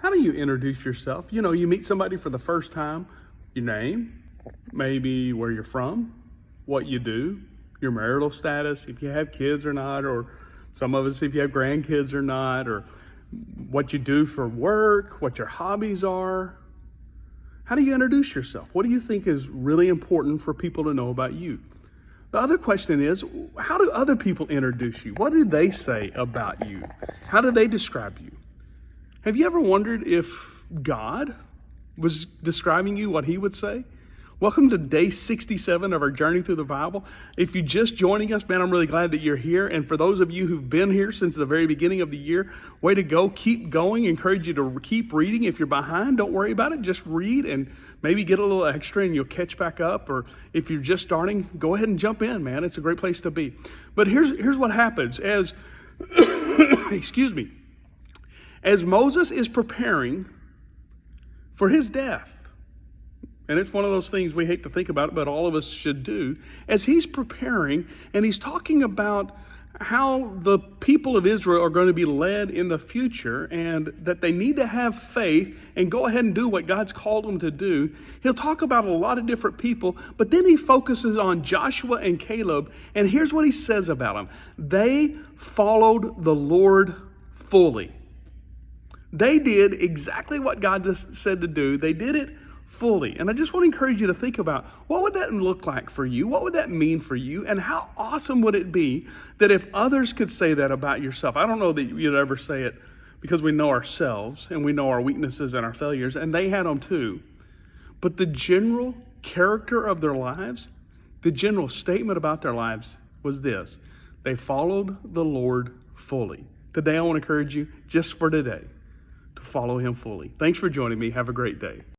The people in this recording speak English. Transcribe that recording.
How do you introduce yourself? You know, you meet somebody for the first time, your name, maybe where you're from, what you do, your marital status, if you have kids or not, or some of us if you have grandkids or not, or what you do for work, what your hobbies are. How do you introduce yourself? What do you think is really important for people to know about you? The other question is, how do other people introduce you? What do they say about you? How do they describe you? Have you ever wondered if God was describing you, what he would say? Welcome to day 67 of our journey through the Bible. If you're just joining us, man, I'm really glad that you're here. And for those of you who've been here since the very beginning of the year, way to go. Keep going. Encourage you to keep reading. If you're behind, don't worry about it. Just read and maybe get a little extra and you'll catch back up. Or if you're just starting, go ahead and jump in, man. It's a great place to be. But here's what happens as, excuse me, as Moses is preparing for his death. And it's one of those things we hate to think about, but all of us should do. As he's preparing, and he's talking about how the people of Israel are going to be led in the future and that they need to have faith and go ahead and do what God's called them to do. He'll talk about a lot of different people, but then he focuses on Joshua and Caleb. And here's what he says about them. They followed the Lord fully. They did exactly what God said to do. They did it fully. And I just want to encourage you to think about, what would that look like for you? What would that mean for you? And how awesome would it be that if others could say that about yourself? I don't know that you'd ever say it because we know ourselves and we know our weaknesses and our failures, and they had them too. But the general character of their lives, the general statement about their lives was this: they followed the Lord fully. Today I want to encourage you, just for today, to follow him fully. Thanks for joining me. Have a great day.